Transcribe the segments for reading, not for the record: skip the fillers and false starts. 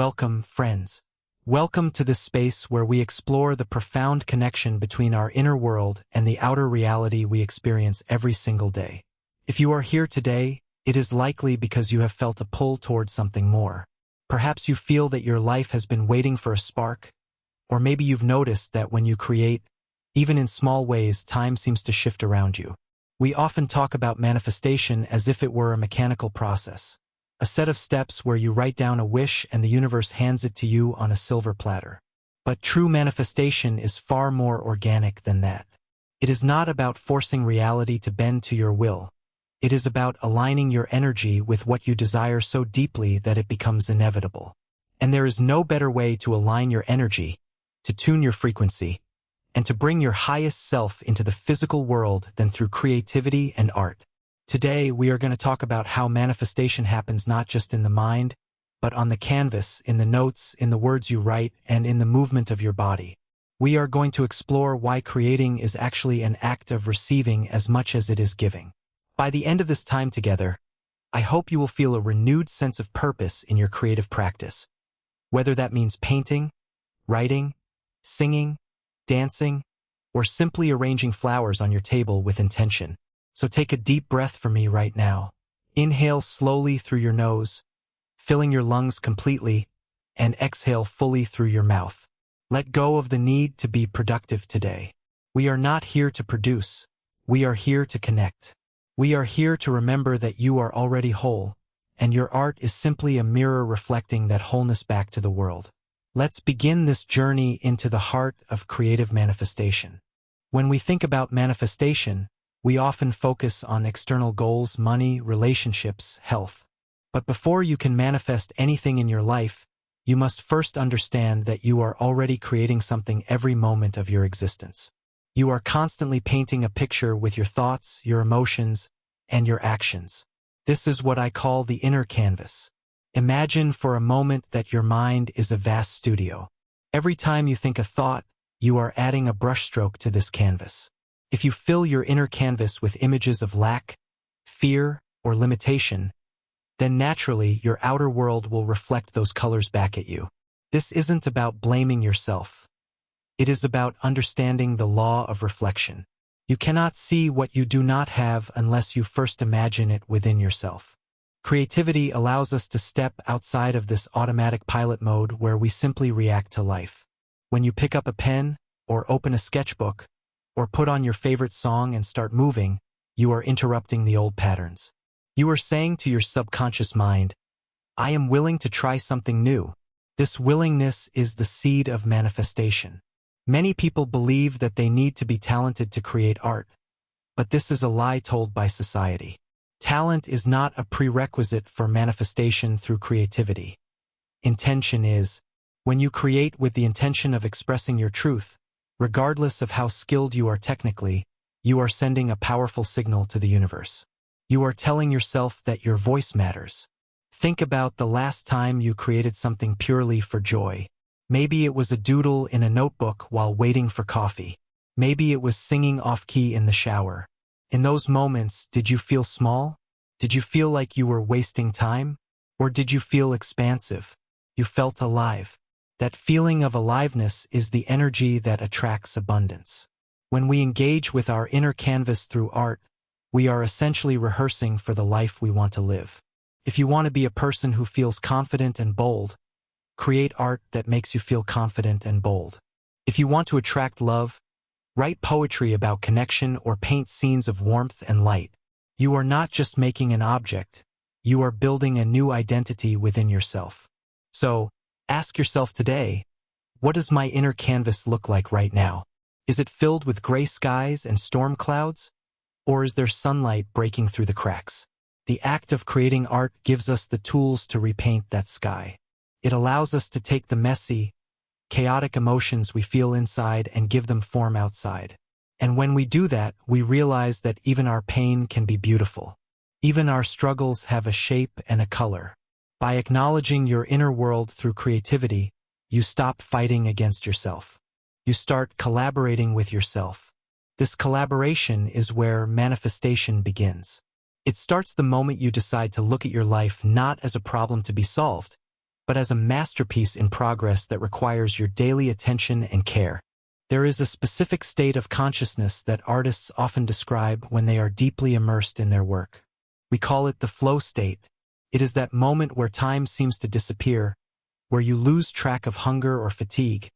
Welcome, friends. Welcome to this space where we explore the profound connection between our inner world and the outer reality we experience every single day. If you are here today, it is likely because you have felt a pull towards something more. Perhaps you feel that your life has been waiting for a spark, or maybe you've noticed that when you create, even in small ways, time seems to shift around you. We often talk about manifestation as if it were a mechanical process, a set of steps where you write down a wish and the universe hands it to you on a silver platter. But true manifestation is far more organic than that. It is not about forcing reality to bend to your will. It is about aligning your energy with what you desire so deeply that it becomes inevitable. And there is no better way to align your energy, to tune your frequency, and to bring your highest self into the physical world than through creativity and art. Today, we are going to talk about how manifestation happens not just in the mind, but on the canvas, in the notes, in the words you write, and in the movement of your body. We are going to explore why creating is actually an act of receiving as much as it is giving. By the end of this time together, I hope you will feel a renewed sense of purpose in your creative practice. Whether that means painting, writing, singing, dancing, or simply arranging flowers on your table with intention. So take a deep breath for me right now. Inhale slowly through your nose, filling your lungs completely, and exhale fully through your mouth. Let go of the need to be productive today. We are not here to produce. We are here to connect. We are here to remember that you are already whole, and your art is simply a mirror reflecting that wholeness back to the world. Let's begin this journey into the heart of creative manifestation. When we think about manifestation, we often focus on external goals, money, relationships, health. But before you can manifest anything in your life, you must first understand that you are already creating something every moment of your existence. You are constantly painting a picture with your thoughts, your emotions, and your actions. This is what I call the inner canvas. Imagine for a moment that your mind is a vast studio. Every time you think a thought, you are adding a brushstroke to this canvas. If you fill your inner canvas with images of lack, fear, or limitation, then naturally your outer world will reflect those colors back at you. This isn't about blaming yourself. It is about understanding the law of reflection. You cannot see what you do not have unless you first imagine it within yourself. Creativity allows us to step outside of this automatic pilot mode where we simply react to life. When you pick up a pen, or open a sketchbook, or put on your favorite song and start moving, you are interrupting the old patterns. You are saying to your subconscious mind, I am willing to try something new. This willingness is the seed of manifestation. Many people believe that they need to be talented to create art, but this is a lie told by society. Talent is not a prerequisite for manifestation through creativity. Intention is. When you create with the intention of expressing your truth, regardless of how skilled you are technically, you are sending a powerful signal to the universe. You are telling yourself that your voice matters. Think about the last time you created something purely for joy. Maybe it was a doodle in a notebook while waiting for coffee. Maybe it was singing off-key in the shower. In those moments, did you feel small? Did you feel like you were wasting time? Or did you feel expansive? You felt alive. That feeling of aliveness is the energy that attracts abundance. When we engage with our inner canvas through art, we are essentially rehearsing for the life we want to live. If you want to be a person who feels confident and bold, create art that makes you feel confident and bold. If you want to attract love, write poetry about connection or paint scenes of warmth and light. You are not just making an object, you are building a new identity within yourself. So, ask yourself today, what does my inner canvas look like right now? Is it filled with gray skies and storm clouds? Or is there sunlight breaking through the cracks? The act of creating art gives us the tools to repaint that sky. It allows us to take the messy, chaotic emotions we feel inside and give them form outside. And when we do that, we realize that even our pain can be beautiful. Even our struggles have a shape and a color. By acknowledging your inner world through creativity, you stop fighting against yourself. You start collaborating with yourself. This collaboration is where manifestation begins. It starts the moment you decide to look at your life not as a problem to be solved, but as a masterpiece in progress that requires your daily attention and care. There is a specific state of consciousness that artists often describe when they are deeply immersed in their work. We call it the flow state. It is that moment where time seems to disappear, where you lose track of hunger or fatigue,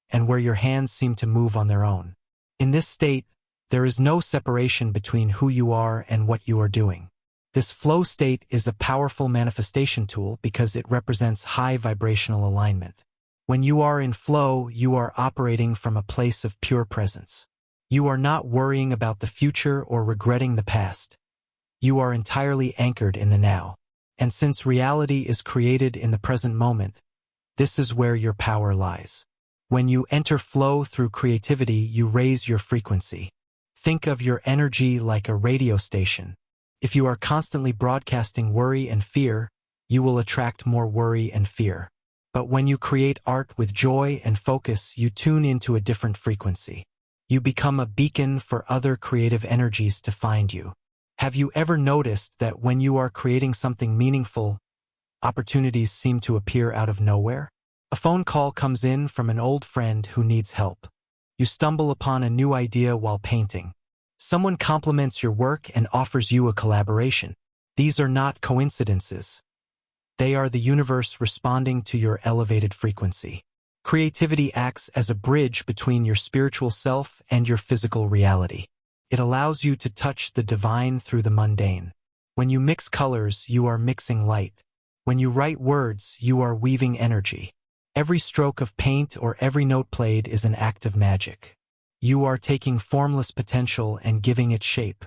and where your hands seem to move on their own. In this state, there is no separation between who you are and what you are doing. This flow state is a powerful manifestation tool because it represents high vibrational alignment. When you are in flow, you are operating from a place of pure presence. You are not worrying about the future or regretting the past. You are entirely anchored in the now. And since reality is created in the present moment, this is where your power lies. When you enter flow through creativity, you raise your frequency. Think of your energy like a radio station. If you are constantly broadcasting worry and fear, you will attract more worry and fear. But when you create art with joy and focus, you tune into a different frequency. You become a beacon for other creative energies to find you. Have you ever noticed that when you are creating something meaningful, opportunities seem to appear out of nowhere? A phone call comes in from an old friend who needs help. You stumble upon a new idea while painting. Someone compliments your work and offers you a collaboration. These are not coincidences. They are the universe responding to your elevated frequency. Creativity acts as a bridge between your spiritual self and your physical reality. It allows you to touch the divine through the mundane. When you mix colors, you are mixing light. When you write words, you are weaving energy. Every stroke of paint or every note played is an act of magic. You are taking formless potential and giving it shape.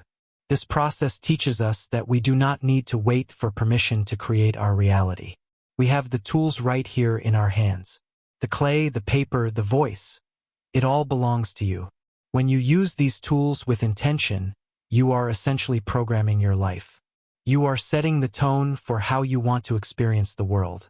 This process teaches us that we do not need to wait for permission to create our reality. We have the tools right here in our hands. The clay, the paper, the voice. It all belongs to you. When you use these tools with intention, you are essentially programming your life. You are setting the tone for how you want to experience the world.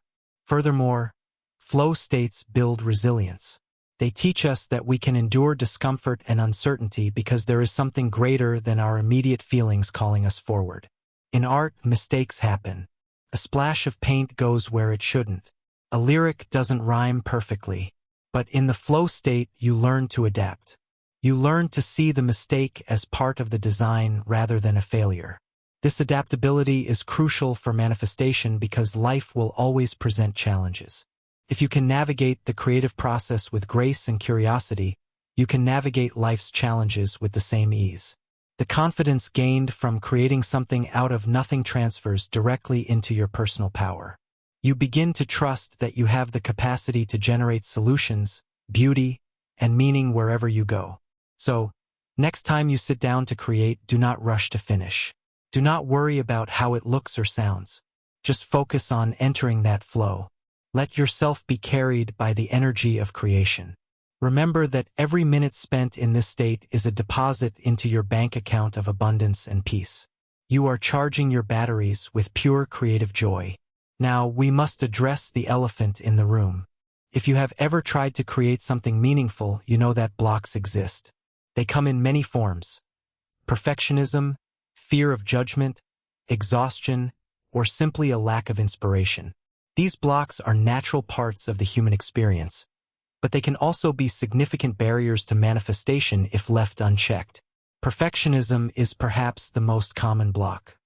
Furthermore, flow states build resilience. They teach us that we can endure discomfort and uncertainty because there is something greater than our immediate feelings calling us forward. In art, mistakes happen. A splash of paint goes where it shouldn't. A lyric doesn't rhyme perfectly. But in the flow state, you learn to adapt. You learn to see the mistake as part of the design rather than a failure. This adaptability is crucial for manifestation because life will always present challenges. If you can navigate the creative process with grace and curiosity, you can navigate life's challenges with the same ease. The confidence gained from creating something out of nothing transfers directly into your personal power. You begin to trust that you have the capacity to generate solutions, beauty, and meaning wherever you go. So, next time you sit down to create, do not rush to finish. Do not worry about how it looks or sounds. Just focus on entering that flow. Let yourself be carried by the energy of creation. Remember that every minute spent in this state is a deposit into your bank account of abundance and peace. You are charging your batteries with pure creative joy. Now, we must address the elephant in the room. If you have ever tried to create something meaningful, you know that blocks exist. They come in many forms: perfectionism, fear of judgment, exhaustion, or simply a lack of inspiration. These blocks are natural parts of the human experience, but they can also be significant barriers to manifestation if left unchecked. Perfectionism is perhaps the most common block.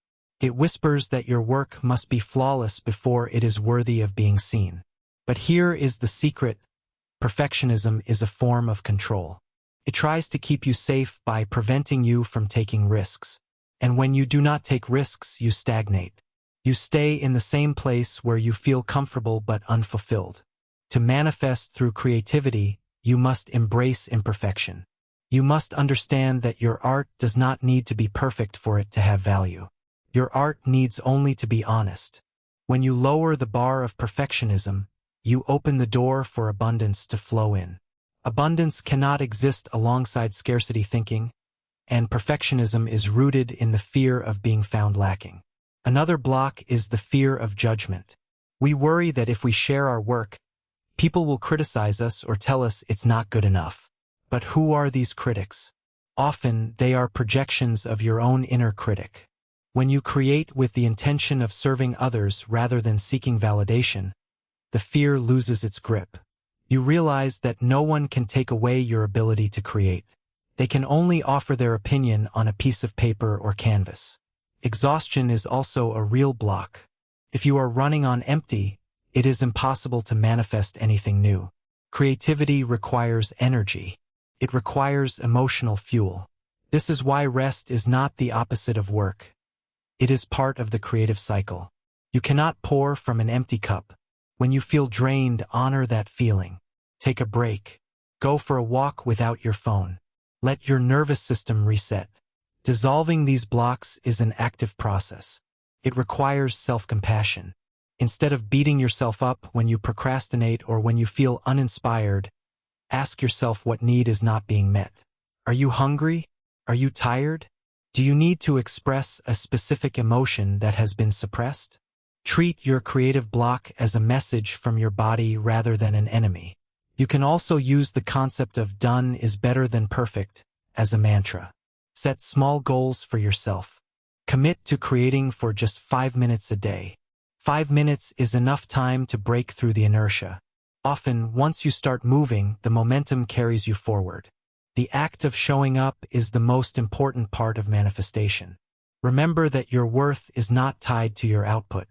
It whispers that your work must be flawless before it is worthy of being seen. But here is the secret: perfectionism is a form of control. It tries to keep you safe by preventing you from taking risks. And when you do not take risks, you stagnate. You stay in the same place where you feel comfortable but unfulfilled. To manifest through creativity, you must embrace imperfection. You must understand that your art does not need to be perfect for it to have value. Your art needs only to be honest. When you lower the bar of perfectionism, you open the door for abundance to flow in. Abundance cannot exist alongside scarcity thinking, and perfectionism is rooted in the fear of being found lacking. Another block is the fear of judgment. We worry that if we share our work, people will criticize us or tell us it's not good enough. But who are these critics? Often, they are projections of your own inner critic. When you create with the intention of serving others rather than seeking validation, the fear loses its grip. You realize that no one can take away your ability to create. They can only offer their opinion on a piece of paper or canvas. Exhaustion is also a real block. If you are running on empty, it is impossible to manifest anything new. Creativity requires energy. It requires emotional fuel. This is why rest is not the opposite of work. It is part of the creative cycle. You cannot pour from an empty cup. When you feel drained, honor that feeling. Take a break. Go for a walk without your phone. Let your nervous system reset. Dissolving these blocks is an active process. It requires self-compassion. Instead of beating yourself up when you procrastinate or when you feel uninspired, ask yourself what need is not being met. Are you hungry? Are you tired? Do you need to express a specific emotion that has been suppressed? Treat your creative block as a message from your body rather than an enemy. You can also use the concept of done is better than perfect as a mantra. Set small goals for yourself. Commit to creating for just 5 minutes a day. 5 minutes is enough time to break through the inertia. Often, once you start moving, the momentum carries you forward. The act of showing up is the most important part of manifestation. Remember that your worth is not tied to your output.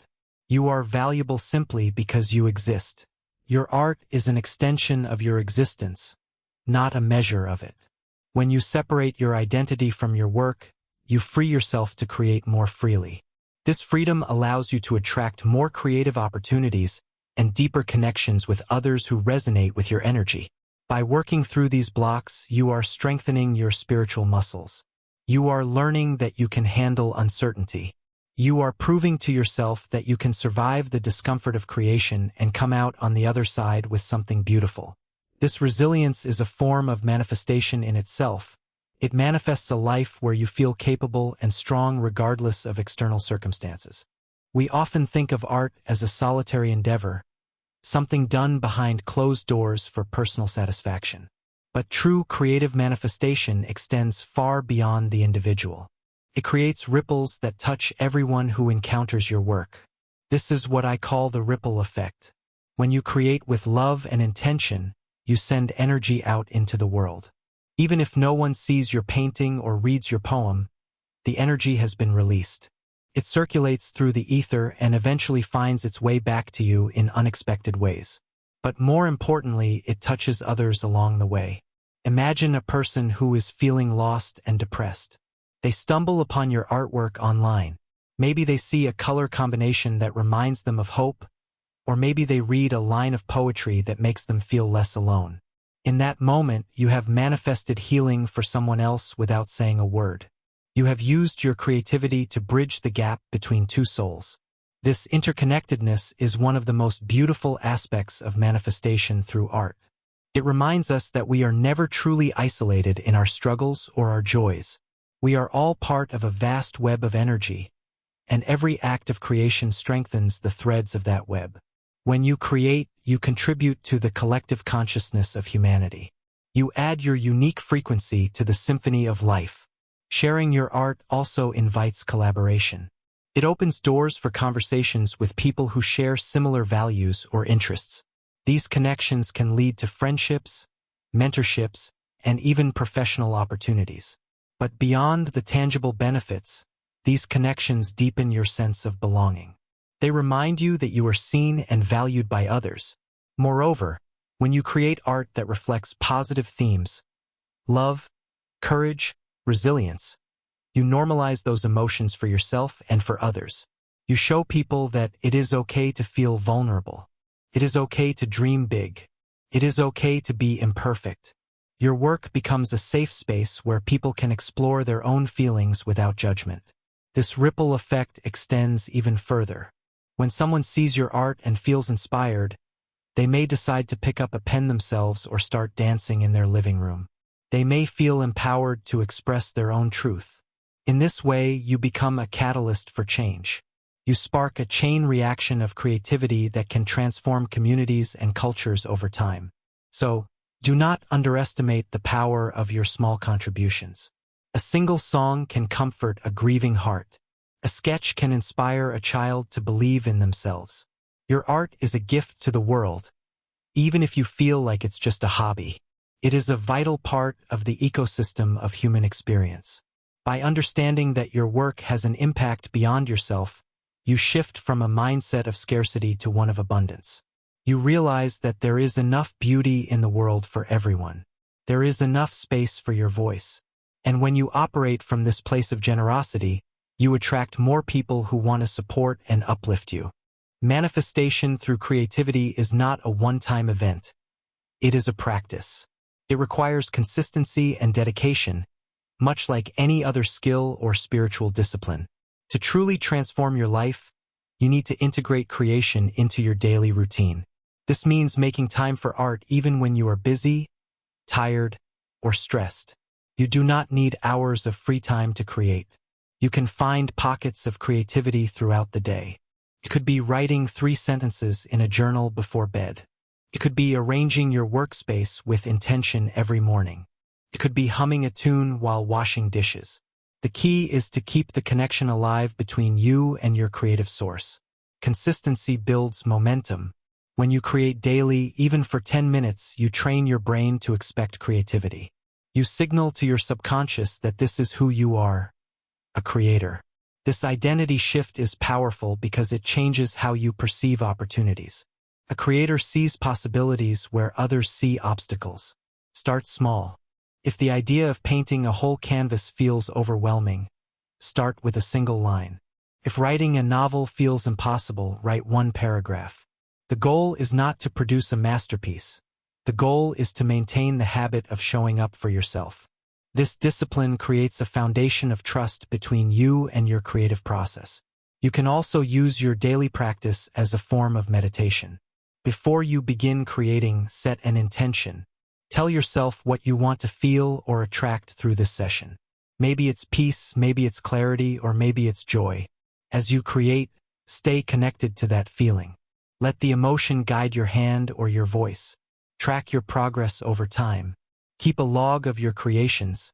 You are valuable simply because you exist. Your art is an extension of your existence, not a measure of it. When you separate your identity from your work, you free yourself to create more freely. This freedom allows you to attract more creative opportunities and deeper connections with others who resonate with your energy. By working through these blocks, you are strengthening your spiritual muscles. You are learning that you can handle uncertainty. You are proving to yourself that you can survive the discomfort of creation and come out on the other side with something beautiful. This resilience is a form of manifestation in itself. It manifests a life where you feel capable and strong regardless of external circumstances. We often think of art as a solitary endeavor, something done behind closed doors for personal satisfaction. But true creative manifestation extends far beyond the individual. It creates ripples that touch everyone who encounters your work. This is what I call the ripple effect. When you create with love and intention, you send energy out into the world. Even if no one sees your painting or reads your poem, the energy has been released. It circulates through the ether and eventually finds its way back to you in unexpected ways. But more importantly, it touches others along the way. Imagine a person who is feeling lost and depressed. They stumble upon your artwork online. Maybe they see a color combination that reminds them of hope, or maybe they read a line of poetry that makes them feel less alone. In that moment, you have manifested healing for someone else without saying a word. You have used your creativity to bridge the gap between two souls. This interconnectedness is one of the most beautiful aspects of manifestation through art. It reminds us that we are never truly isolated in our struggles or our joys. We are all part of a vast web of energy, and every act of creation strengthens the threads of that web. When you create, you contribute to the collective consciousness of humanity. You add your unique frequency to the symphony of life. Sharing your art also invites collaboration. It opens doors for conversations with people who share similar values or interests. These connections can lead to friendships, mentorships, and even professional opportunities. But beyond the tangible benefits, these connections deepen your sense of belonging. They remind you that you are seen and valued by others. Moreover, when you create art that reflects positive themes, love, courage, resilience, you normalize those emotions for yourself and for others. You show people that it is okay to feel vulnerable. It is okay to dream big. It is okay to be imperfect. Your work becomes a safe space where people can explore their own feelings without judgment. This ripple effect extends even further. When someone sees your art and feels inspired, they may decide to pick up a pen themselves or start dancing in their living room. They may feel empowered to express their own truth. In this way, you become a catalyst for change. You spark a chain reaction of creativity that can transform communities and cultures over time. So, do not underestimate the power of your small contributions. A single song can comfort a grieving heart. A sketch can inspire a child to believe in themselves. Your art is a gift to the world, even if you feel like it's just a hobby. It is a vital part of the ecosystem of human experience. By understanding that your work has an impact beyond yourself, you shift from a mindset of scarcity to one of abundance. You realize that there is enough beauty in the world for everyone. There is enough space for your voice. And when you operate from this place of generosity, you attract more people who want to support and uplift you. Manifestation through creativity is not a one-time event. It is a practice. It requires consistency and dedication, much like any other skill or spiritual discipline. To truly transform your life, you need to integrate creation into your daily routine. This means making time for art even when you are busy, tired, or stressed. You do not need hours of free time to create. You can find pockets of creativity throughout the day. It could be writing 3 sentences in a journal before bed. It could be arranging your workspace with intention every morning. It could be humming a tune while washing dishes. The key is to keep the connection alive between you and your creative source. Consistency builds momentum. When you create daily, even for 10 minutes, you train your brain to expect creativity. You signal to your subconscious that this is who you are, a creator. This identity shift is powerful because it changes how you perceive opportunities. A creator sees possibilities where others see obstacles. Start small. If the idea of painting a whole canvas feels overwhelming, start with a single line. If writing a novel feels impossible, write 1 paragraph. The goal is not to produce a masterpiece. The goal is to maintain the habit of showing up for yourself. This discipline creates a foundation of trust between you and your creative process. You can also use your daily practice as a form of meditation. Before you begin creating, set an intention. Tell yourself what you want to feel or attract through this session. Maybe it's peace, maybe it's clarity, or maybe it's joy. As you create, stay connected to that feeling. Let the emotion guide your hand or your voice. Track your progress over time. Keep a log of your creations,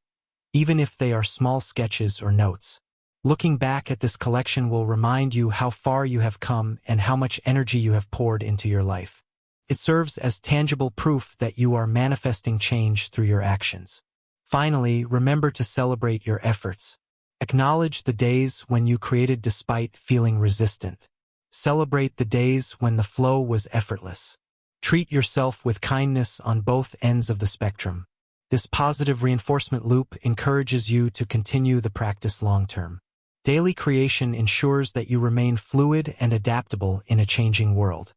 even if they are small sketches or notes. Looking back at this collection will remind you how far you have come and how much energy you have poured into your life. It serves as tangible proof that you are manifesting change through your actions. Finally, remember to celebrate your efforts. Acknowledge the days when you created despite feeling resistant. Celebrate the days when the flow was effortless. Treat yourself with kindness on both ends of the spectrum. This positive reinforcement loop encourages you to continue the practice long-term. Daily creation ensures that you remain fluid and adaptable in a changing world.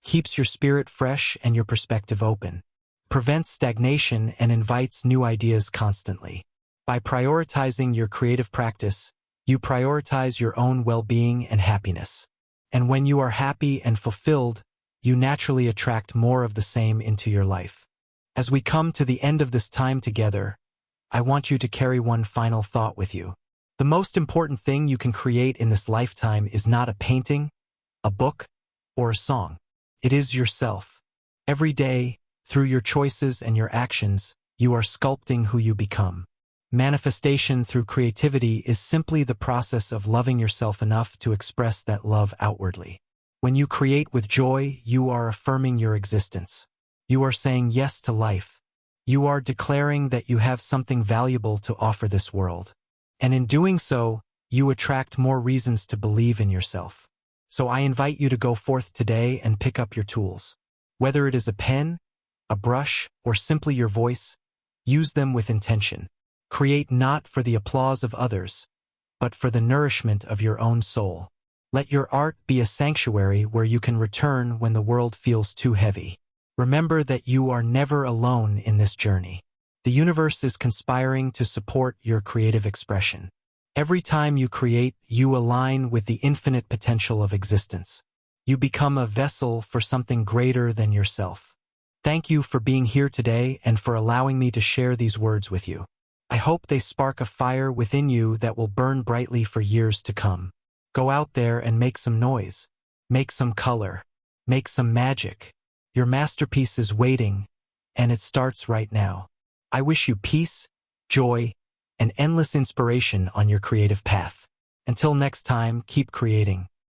Keeps your spirit fresh and your perspective open. Prevents stagnation and invites new ideas constantly. By prioritizing your creative practice, you prioritize your own well-being and happiness. And when you are happy and fulfilled, you naturally attract more of the same into your life. As we come to the end of this time together, I want you to carry one final thought with you. The most important thing you can create in this lifetime is not a painting, a book, or a song. It is yourself. Every day, through your choices and your actions, you are sculpting who you become. Manifestation through creativity is simply the process of loving yourself enough to express that love outwardly. When you create with joy, you are affirming your existence. You are saying yes to life. You are declaring that you have something valuable to offer this world. And in doing so, you attract more reasons to believe in yourself. So I invite you to go forth today and pick up your tools. Whether it is a pen, a brush, or simply your voice, use them with intention. Create not for the applause of others, but for the nourishment of your own soul. Let your art be a sanctuary where you can return when the world feels too heavy. Remember that you are never alone in this journey. The universe is conspiring to support your creative expression. Every time you create, you align with the infinite potential of existence. You become a vessel for something greater than yourself. Thank you for being here today and for allowing me to share these words with you. I hope they spark a fire within you that will burn brightly for years to come. Go out there and make some noise. Make some color. Make some magic. Your masterpiece is waiting, and it starts right now. I wish you peace, joy, and endless inspiration on your creative path. Until next time, keep creating.